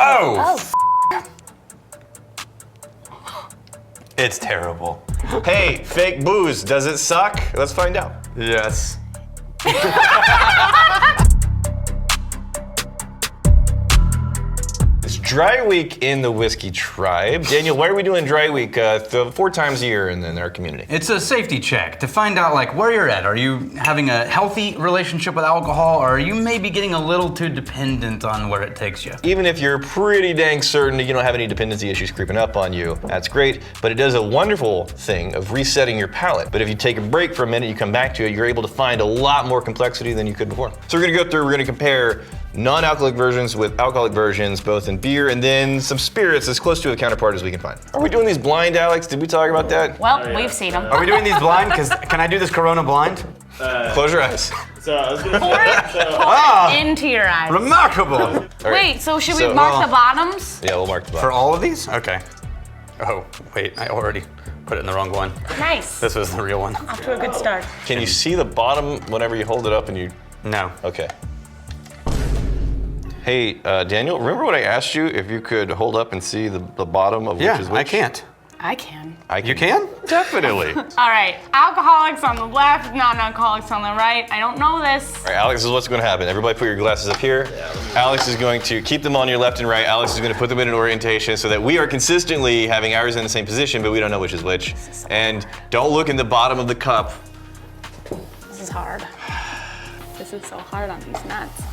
Oh! It's terrible. Hey, fake booze, does it suck? Let's find out. Yes. It's Dry Week in the Whiskey Tribe. Daniel, why are we doing Dry Week 4 times a year in our community? It's a safety check to find out like where you're at. Are you having a healthy relationship with alcohol, or are you maybe getting a little too dependent on where it takes you? Even if you're pretty dang certain that you don't have any dependency issues creeping up on you, that's great, but it does a wonderful thing of resetting your palate. But if you take a break for a minute, you come back to it, you're able to find a lot more complexity than you could before. So we're gonna compare non-alcoholic versions with alcoholic versions, both in beer and then some spirits as close to a counterpart as we can find. Are we doing these blind, Alex? Did we talk about that? Well, we've seen them. Are we doing these blind? Can I do this Corona blind? Close your eyes. So I was gonna Pour it into your eyes. Remarkable. All right. Wait, so should we So- mark the bottoms? Yeah, we'll mark the For bottom. all of these? Okay. Oh, wait, I already put it in the wrong one. Nice. This was the real one. Off to a good start. Can you see the bottom whenever you hold it up and you... No. Okay. Hey, Daniel, remember what I asked you if you could hold up and see the bottom of which is which? I can't. I can. You can? Definitely. All All right, alcoholics on the left, non-alcoholics on the right. I don't know this. right, Alex, this is what's going to happen. Everybody put your glasses up here. Alex is going to keep them on your left and right. Alex is going to put them in an orientation so that we are consistently having ours in the same position, but we don't know which is which. And don't look in the bottom of the cup. This is hard. This is so hard on these nuts.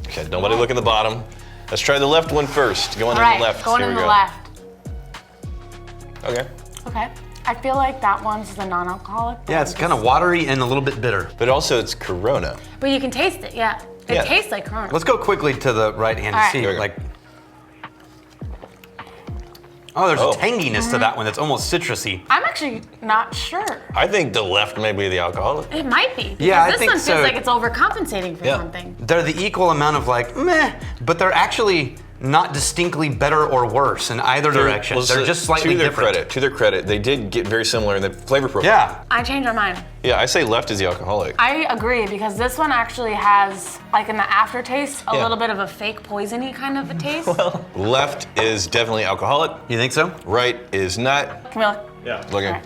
Okay, nobody look in the bottom. Let's try the left one first. Going All on right, the left. going Here in we the go. left. Okay. Okay. I feel like that one's the non-alcoholic. Yeah, it's kind of watery and a little bit bitter. But also it's Corona. But you can taste it, yeah. It Yeah. tastes like Corona. Let's go quickly to the right hand All to right. see Here we go. like. Oh, there's Oh. a tanginess to that one that's almost citrusy. I'm actually not sure. I think the left may be the alcoholic. It might be. Because Yeah, I this think one feels so. like it's overcompensating for Yeah. something. They're the equal amount of like meh, but they're actually not distinctly better or worse in either direction. Well, They're so just slightly to their different. To their credit, they did get very similar in the flavor profile. Yeah. I changed my mind. Yeah, I say left is the alcoholic. I agree because this one actually has, like in the aftertaste, a Yeah. little bit of a fake poisony kind of a taste. Left is definitely alcoholic. You think so? Right is not. Camilla. Yeah. Looking. All right.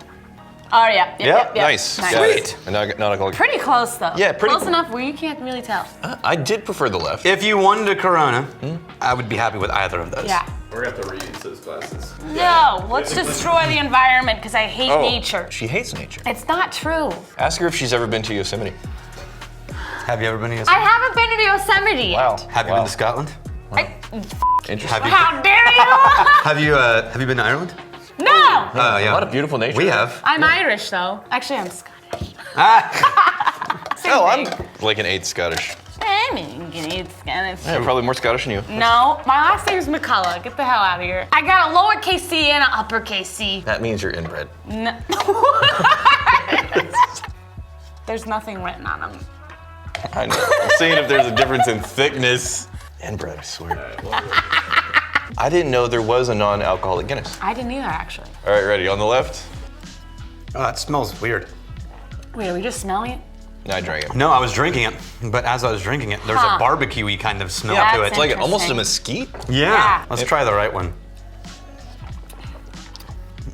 Oh yeah. Yep. Nice. Got Sweet. it. And now non-alcoholic. Pretty close though. Yeah, pretty- close enough where you can't really tell. I did prefer the left. If you wanted a Corona, I would be happy with either of those. Yeah. We're gonna have to reuse those glasses. No, let's destroy the environment because I hate nature. She hates nature. It's not true. Ask her if she's ever been to Yosemite. Have you ever been to I haven't been to Yosemite yet. Have you been to Scotland? Interesting. Have you? How dare you? Have you been to Ireland? No! Oh yeah. A lot of beautiful nature. We have. I'm Irish though. Actually, I'm Scottish. Same Oh, I'm thing. like an 8 Scottish. I mean, it's Scottish. Yeah, probably more Scottish than you. No, my last name's McCullough. Get the hell out of here. I got a lowercase c and an uppercase C. That means you're inbred. No. There's nothing written on them. I know. I'm seeing if there's a difference in thickness. Inbred, I swear. I didn't know there was a non-alcoholic Guinness. I didn't either, actually. All right, ready? On the left? Oh, that smells weird. Wait, are we just smelling it? No, I drank it. No, I was drinking it, but as I was drinking it, there's Huh. a barbecue-y kind of smell Yeah, to that's it. It's like almost a Interesting. mesquite. Yeah. Yeah. Let's try the right one.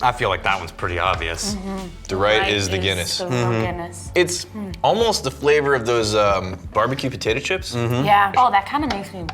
I feel like that one's pretty obvious. The right is the Guinness. The real Guinness. It's almost the flavor of those barbecue potato chips. Yeah. Oh, that kind of makes me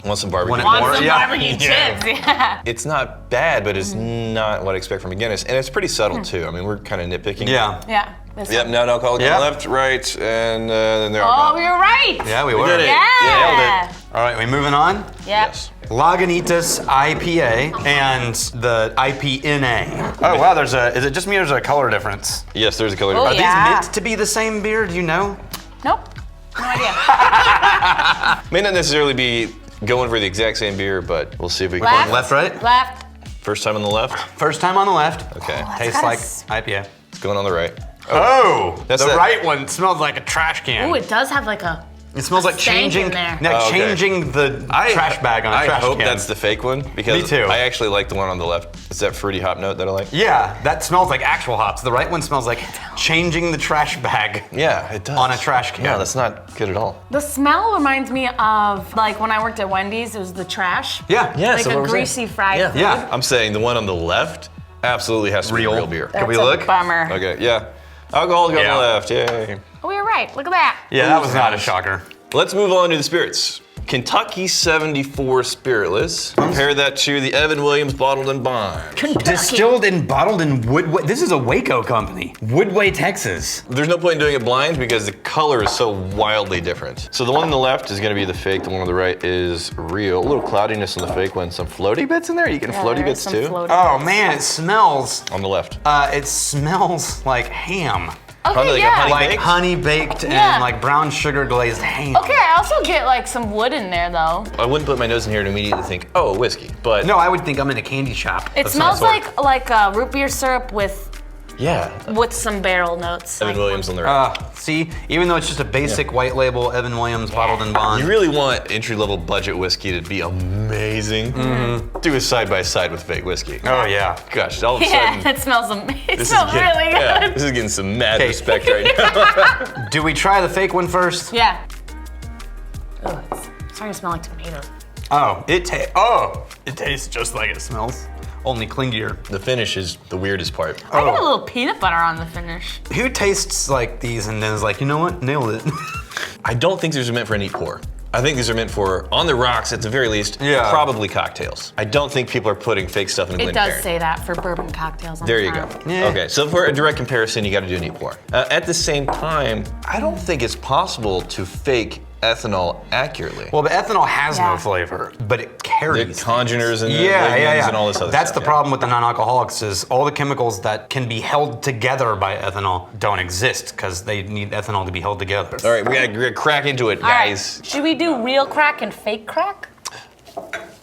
Want some barbecue? Want it want more? some Yeah. barbecue Yeah. chips. Yeah. It's not bad, but it's not what I expect from a Guinness. And it's pretty subtle too. I mean, we're kind of nitpicking. Yeah. Yeah. This Yep, one. non-alcoholic Yeah. on the left, right, and then they're Oh, alcoholic. you're right. Yeah, we were. did it. Yeah. Nailed All right, we moving on? Yep. Yes. Lagunitas IPA and the IPNA. Oh wow, is it just me or is there a color difference? Yes, there's a color Oh, difference. Are yeah. these meant to be the same beer? Do you know? Nope. No idea. May not necessarily be going for the exact same beer, but we'll see if we can. Left. Left, right? Left. First time on the left. First time on the left. Okay. Tastes gotta like s- IPA. It's going on the right. Oh, That's the that- right one smells like a trash can. Ooh, it does have like a It smells like stank changing, in there. changing the trash bag on a I trash hope can. that's the fake one because Me too. I actually like the one on the left. It's that fruity hop note that I like. Yeah, that smells like actual hops. The right one smells like changing the trash bag. Yeah, it does. On a trash can. No, that's not good at all. The smell reminds me of like when I worked at Wendy's. It was the trash. Yeah. Yeah, Like so what a we're greasy saying. fried Yeah. food. Yeah. I'm saying the one on the left absolutely has to be real beer. That's we a look? bummer. Okay, yeah. Alcoholic on Yeah. the left, yay. Oh, we were right. Look at that. Yeah, that was not a shocker. Let's move on to the spirits. Kentucky 74 Spiritless. Compare that to the Evan Williams Bottled and Bond. Distilled and bottled in Woodway. This is a Waco company. Woodway, Texas. There's no point in doing it blind because the color is so wildly different. So the one on the left is gonna be the fake, the one on the right is real. A little cloudiness on the fake one. Some floaty bits in there? You getting floaty there is bits some too? floaty Oh bits. man, it smells. On the left. It smells like ham. Probably Okay, like a yeah. honey Like baked? honey baked Yeah. and like brown sugar glazed ham. Okay, I also get like some wood in there though. I wouldn't put my nose in here and immediately think, oh, whiskey. But No, I would think I'm in a candy shop. It of some smells sort. like root beer syrup with yeah. some barrel notes. Evan like- Williams on the right. See, even though it's just a basic white label Evan Williams bottled and bond. You really want entry-level budget whiskey to be amazing. Do a side-by-side with fake whiskey. Oh yeah. Gosh, all of a Yeah, sudden, it smells amazing. It this smells is getting, really yeah, good. this is getting some mad Okay. respect right now. Do we try the fake one first? Yeah. Oh, it's starting to smell like tomato. It tastes just like it smells. Only clingier. The finish is the weirdest part. I get a little peanut butter on the finish. Who tastes like these and then is like, you know what? Nailed it. I don't think these are meant for a neat pour. I think these are meant for, on the rocks at the very least, Yeah. probably cocktails. I don't think people are putting fake stuff in It Glencairn. does say that for bourbon cocktails. On There the you go. front. Yeah. Okay, so for a direct comparison, you got to do a neat pour. At the same time, I don't think it's possible to fake ethanol accurately. Well, but ethanol has Yeah. no flavor, but it The carries. congeners and the Yeah, lignans and all this other That's stuff. the problem with the non-alcoholics is all the chemicals that can be held together by ethanol don't exist because they need ethanol to be held together. All right, we gotta crack into it, All right, guys. should we do real crack and fake crack?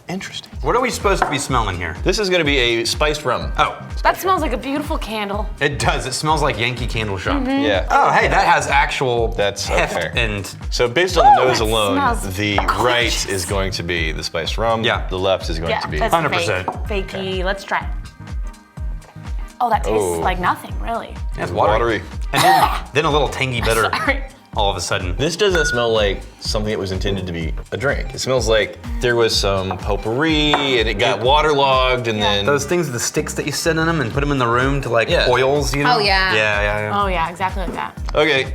Interesting. What are we supposed to be smelling here? This is gonna be a spiced rum. Oh, That smells like a beautiful candle. it does. It smells like Yankee Candle Shop. Yeah. Oh, hey, that has actual That's heft okay. and So based on the Ooh, nose that alone, smells the gorgeous. right is going to be the spiced rum. Yeah. The left is going Yeah, to be. that's 100%. fake. Fakey. Let's try it. Oh, that tastes Oh. like nothing, really. it's watery. And then a little tangy bitter Sorry. all of a sudden. This doesn't smell like something that was intended to be a drink. It smells like there was some potpourri and it got waterlogged and then. Those things, the sticks that you sit in them and put them in the room to like Yeah. oils, you know? Oh, yeah. Yeah. Oh yeah, exactly like that. Okay,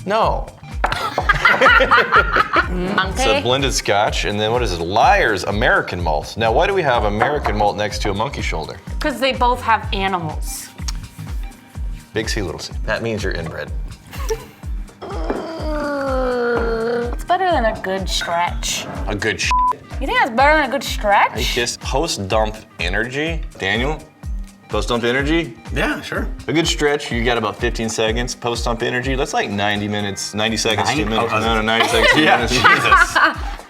no. It's a Monkey. blended scotch, and then what is it? Liar's American malt. Now, why do we have American malt next to a monkey shoulder? Because they both have animals. Big C, little c. That means you're inbred. It's better than a good stretch. A good You think that's better than a good stretch? kiss. Post-dump energy. Daniel? Post-dump energy? Yeah, sure. A good stretch, you got about 15 seconds. Post-dump energy, that's like 90 minutes, 90 seconds, 2 minutes. Oh, No, 90 seconds, 2 Yeah, minutes. Jesus.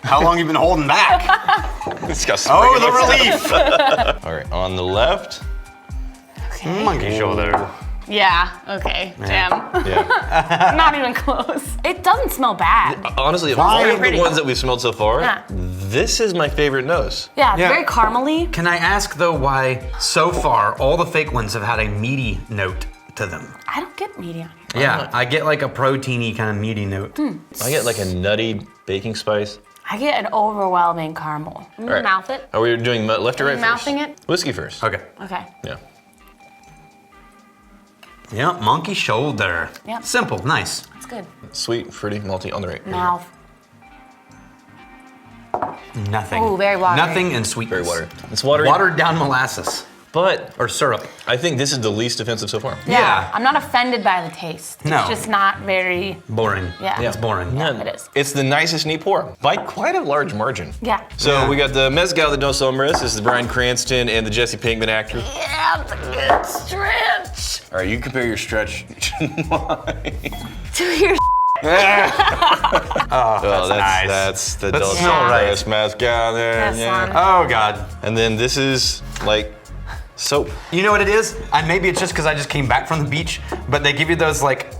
How long you been holding back? It's got Oh, the spring relief. All right, on the left. Monkey shoulder. Yeah, okay, Jam. Yeah. Not even close. It doesn't smell bad. Honestly, of Fine. all of the Pretty. ones that we've smelled so far, Yeah. this is my favorite nose. Yeah, it's Yeah. very caramely. Can I ask though why so far all the fake ones have had a meaty note to them? I don't get meaty on here. Yeah, I get like a proteiny kind of meaty note. I get like a nutty baking spice. I get an overwhelming caramel. I'm gonna All right. mouth it. Are we doing left or Are right you first? mouthing it? Whiskey first. Okay. Okay. Yeah. Yeah, monkey shoulder. Yep. Simple, nice. It's good. Sweet, fruity, malty on the right. Mouth. Nothing. Ooh, very watery. Nothing and sweetness. Very watery. It's watery. Watered down molasses But or syrup. I think this is the least offensive so far. Yeah. I'm not offended by the taste. No. It's just not very. Boring. Yeah. It's boring. Yeah, it is. It's the nicest neat pour by quite a large margin. Yeah. So Yeah. we got the Mezcal de Dos Hombres. This is the Bryan Cranston and the Jesse Pinkman actor. Yeah, it's a good stretch. All right, you compare your stretch to mine. To your. Oh, nice. that's the That Dos smells Hombres Mezcal there. That's Yeah. on. Oh God. And then this is like soap. You know what it is? And maybe it's just because I just came back from the beach, but they give you those like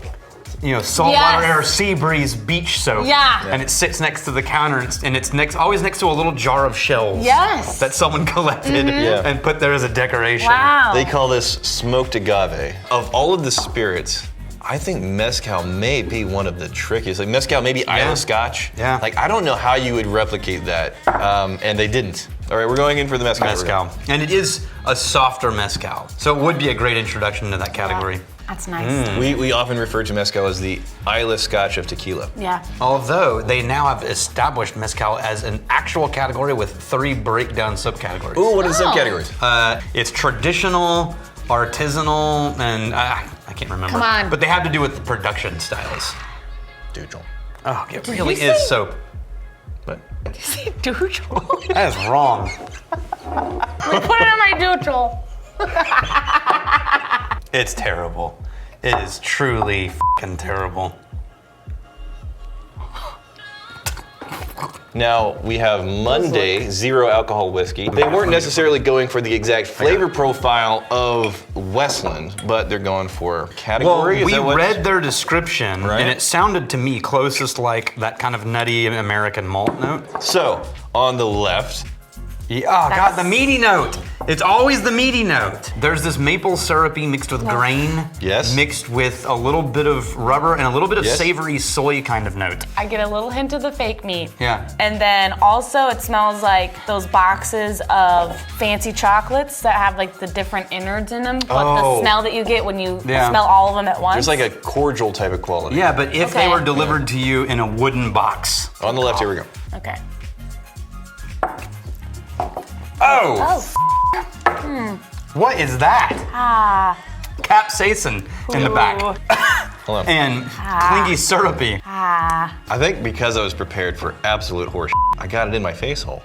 saltwater Yes. air sea breeze beach soap. Yeah. And it sits next to the counter, and it's always next to a little jar of shells. Yes. That someone collected Yeah. and put there as a decoration. Wow. They call this smoked agave. Of all of the spirits, I think mezcal may be one of the trickiest. Like mezcal, maybe Isla Scotch. Yeah. Like I don't know how you would replicate that, and they didn't. All right, we're going in for the mezcal. Mezcal. And it is a softer mezcal. So it would be a great introduction to that category. That's nice. We often refer to mezcal as the Isla Scotch of tequila. Yeah. Although they now have established mezcal as an actual category with 3 breakdown subcategories. Ooh, what are the Oh. subcategories? It's traditional, artisanal, and I can't remember. Come on. But they have to do with the production styles. Dude, Joel. Oh, it Did really you is say- soap. What? Did you say doodle? That is wrong. Put it in my doodle. It's terrible. It is truly f***ing terrible. Now we have Monday zero alcohol whiskey. They weren't necessarily going for the exact flavor profile of Westland, but they're going for Well, category. Is we that what- read their description, Right. and it sounded to me closest like that kind of nutty American malt note. So on the left, Yeah, oh, God, the meaty note. It's always the meaty note. There's this maple syrupy mixed with grain. Yes. Mixed with a little bit of rubber and a little bit of Yes. savory soy kind of note. I get a little hint of the fake meat. Yeah. And then also it smells like those boxes of fancy chocolates that have like the different innards in them, but Oh. the smell that you get when you Yeah. smell all of them at once. there's like a cordial type of quality. Yeah, but if they Okay. were delivered to you in a wooden box. On the left, here we go. Okay. Oh, Oh. what is that? Ah. Capsaicin in the back. Ooh. Hold on. And clingy syrupy. Ah. I think because I was prepared for absolute horse, I got it in my face hole.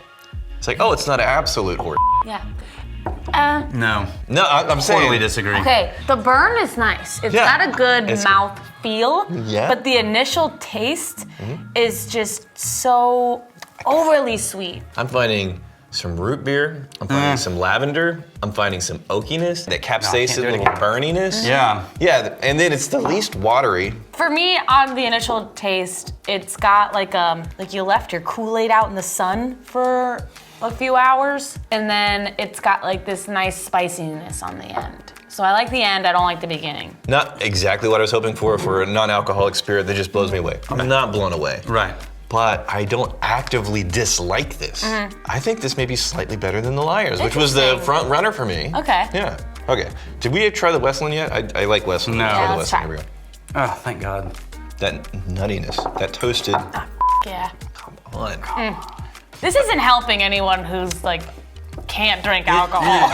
It's like, oh, it's not absolute horse. Yeah. No, No, I'm saying. totally disagree. Okay, the burn is nice. It's Yeah. got a good It's- mouth feel, Yeah. but the initial taste is just so overly sweet. I'm finding some root beer. I'm finding some lavender. I'm finding some oakiness. That capsaicin, do it little again. burniness. Yeah. Yeah, and then it's the least watery. For me, on the initial taste, it's got like you left your Kool-Aid out in the sun for a few hours, and then it's got like this nice spiciness on the end. So I like the end, I don't like the beginning. Not exactly what I was hoping for a non-alcoholic spirit that just blows me away. I'm not blown away. Right. But I don't actively dislike this. I think this may be slightly better than the Liars, which was the Interesting. front runner for me. Okay. Yeah. Okay. Did we try the Westland yet? I like Westland. No. Let's try Yeah, the let's Westland. try. Here we go. Oh, thank God. That nuttiness, that toasted. Yeah. Come on. This isn't helping anyone who's like can't drink alcohol.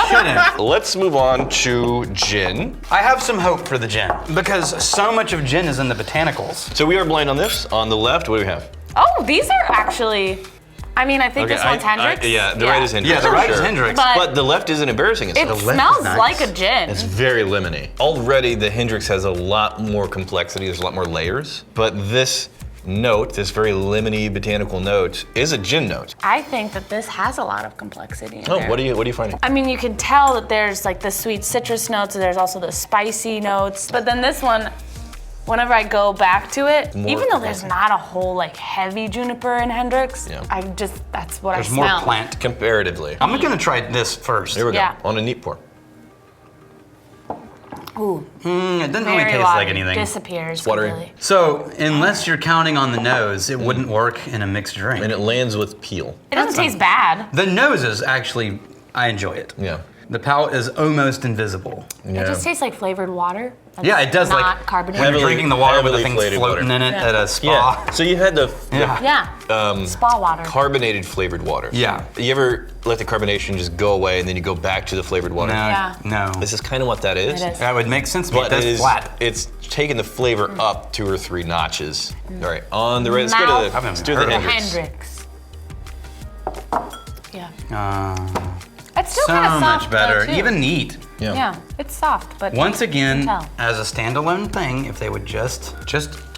Shouldn't. Let's move on to gin. I have some hope for the gin because so much of gin is in the botanicals. So we are blind on this. On the left, what do we have? Oh, these are actually. I mean, I think this one's Hendrix. Yeah, the right is Hendrix. Yeah, the for right is sure. Hendrix. But the left isn't embarrassing. it It's smells nice. like a gin. It's very lemony. Already, the Hendrix has a lot more complexity. There's a lot more layers. But this note, this very lemony botanical note, is a gin note. I think that this has a lot of complexity in Oh, there. what are you finding? I mean, you can tell that there's like the sweet citrus notes, and there's also the spicy notes. But then this one, whenever I go back to it, More even though there's complexity. not a whole like heavy juniper in Hendrix, Yeah. that's what There's I more smell. plant. Comparatively. I'm gonna try this first. Here we go. Yeah. On a neat pour. Ooh, It doesn't really very taste watery. like anything. Disappears. watery. Really. So, unless you're counting on the nose, it wouldn't work in a mixed drink. And it lands with peel. It doesn't taste bad. The nose is actually, I enjoy it. Yeah. The palate is almost invisible. Yeah. It just tastes like flavored water. That's Yeah, it does not like carbonated. when you're Heavily- drinking the water with the heavily things flavored floating water. in it Yeah. at a spa. Yeah. So you had the Yeah. Yeah. Spa water. carbonated flavored water. Yeah. You ever let the carbonation just go away and then you go back to the flavored water? No, Yeah. no. This is kind of what that is. It is. That would make sense to me. But That's it is, flat. it's taking the flavor up 2 or 3 notches. All right, on the right, let's go to Mouth. the, I've let's never do the heard of Hendrix. Hendrix. Yeah. It's still So kind of soft much better. though, too. Even neat. Yeah, it's soft, but Once you again, can tell. as a standalone thing, if they would just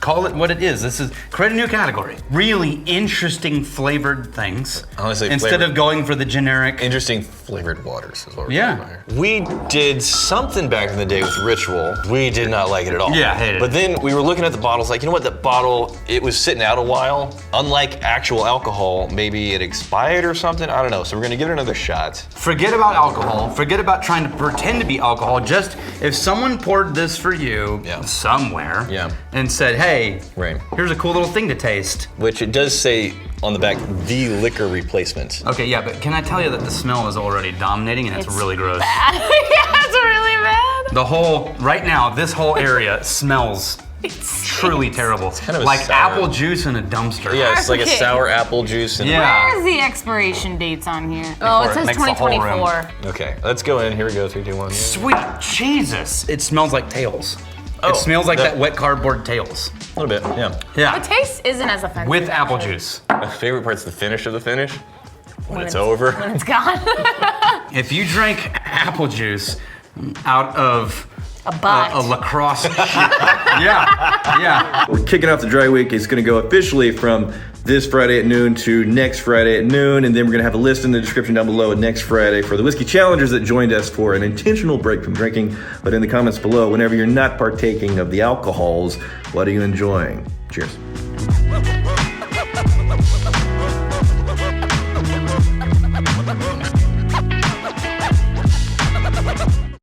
Call it what it is. This is create a new category. Really interesting flavored things. Honestly, instead of going for the generic. Interesting flavored waters is what we're Yeah. talking about here. We did something back in the day with Ritual. We did not like it at all. Yeah, hated it. But then we were looking at the bottles, like, you know what, that bottle, it was sitting out a while. Unlike actual alcohol, maybe it expired or something. I don't know. So we're gonna give it another shot. Forget about alcohol. Forget about trying to pretend to be alcohol. Just if someone poured this for you somewhere and said, hey, here's a cool little thing to taste. Which it does say on the back, the liquor replacement. Okay, yeah, but can I tell you that the smell is already dominating and it's really gross. Bad. Yeah, it's really bad. The whole, right now, this whole area smells truly terrible. It's kind of like sour. apple juice in a dumpster. Yeah, it's like a sour apple juice. And Where's the expiration dates on here? Oh, it it says makes the whole 2024. Okay, let's go in. Here we go, 3, 2, 1. Yeah. Sweet Jesus. It smells like tails. Oh, it smells like that wet cardboard tails. A little bit, yeah. Yeah. The taste isn't as offensive. With apple actually. juice. My favorite part's the finish of the finish. When it's over. When it's gone. If you drink apple juice out of A butt. a lacrosse shit. Yeah. We're kicking off the dry week. It's going to go officially from this Friday at noon to next Friday at noon, and then we're going to have a list in the description down below next Friday for the whiskey challengers that joined us for an intentional break from drinking. But in the comments below, whenever you're not partaking of the alcohols, what are you enjoying? Cheers.